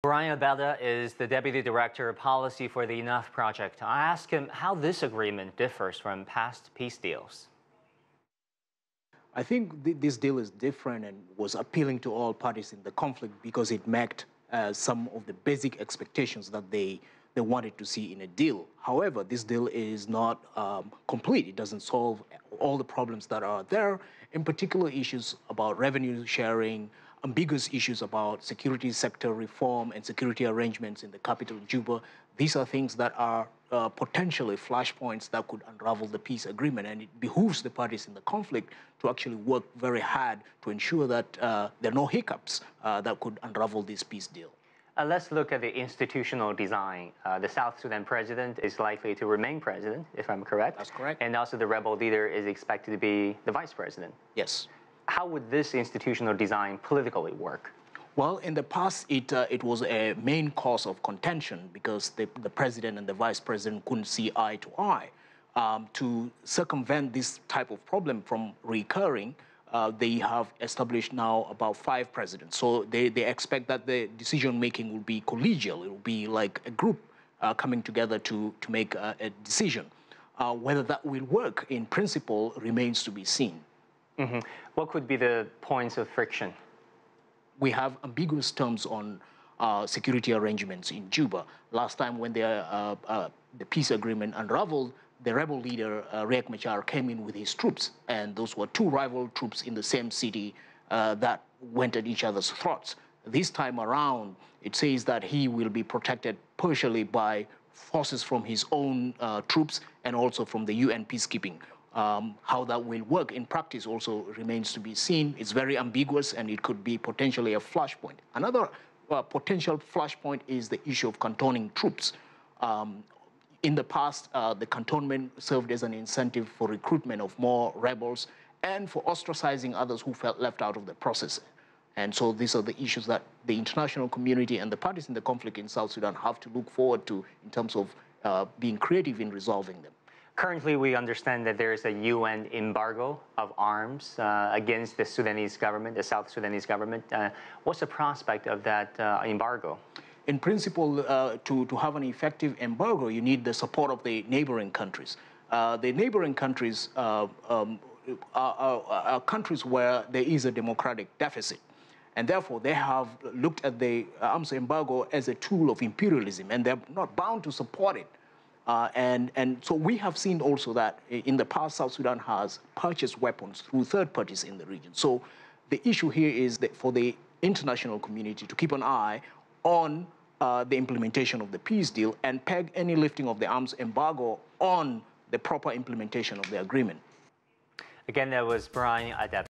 Brian Adeba is the Deputy Director of Policy for the Enough Project. I asked him how this agreement differs from past peace deals. I think this deal is different and was appealing to all parties in the conflict because it met some of the basic expectations that they wanted to see in a deal. However, this deal is not complete. It doesn't solve all the problems that are there, in particular issues about revenue sharing, ambiguous issues about security sector reform and security arrangements in the capital, Juba. These are things that are potentially flashpoints that could unravel the peace agreement, and it behooves the parties in the conflict to actually work very hard to ensure that there are no hiccups that could unravel this peace deal. Let's look at the institutional design. The South Sudan president is likely to remain president, if I'm correct. That's correct. And also the rebel leader is expected to be the vice president. Yes. How would this institutional design politically work? Well, in the past, it was a main cause of contention because the president and the vice president couldn't see eye to eye. To circumvent this type of problem from recurring, they have established now about 5 presidents. So they expect that the decision-making will be collegial. It will be like a group coming together to make a decision. Whether that will work in principle remains to be seen. Mm-hmm. What could be the points of friction? We have ambiguous terms on security arrangements in Juba. Last time when the peace agreement unraveled, the rebel leader, Riek Machar, came in with his troops, and those were 2 rival troops in the same city that went at each other's throats. This time around, it says that he will be protected partially by forces from his own troops and also from the UN peacekeeping. How that will work in practice also remains to be seen. It's very ambiguous, and it could be potentially a flashpoint. Another potential flashpoint is the issue of cantonning troops. In the past, the cantonment served as an incentive for recruitment of more rebels and for ostracizing others who felt left out of the process. And so these are the issues that the international community and the parties in the conflict in South Sudan have to look forward to in terms of being creative in resolving them. Currently, we understand that there is a UN embargo of arms against the Sudanese government, the South Sudanese government. What's the prospect of that embargo? In principle, to have an effective embargo, you need the support of the neighboring countries. The neighboring countries are countries where there is a democratic deficit. And therefore, they have looked at the arms embargo as a tool of imperialism, and they're not bound to support it. And so we have seen also that in the past, South Sudan has purchased weapons through third parties in the region. So the issue here is that for the international community to keep an eye on the implementation of the peace deal and peg any lifting of the arms embargo on the proper implementation of the agreement. Again, that was Brian Adeba.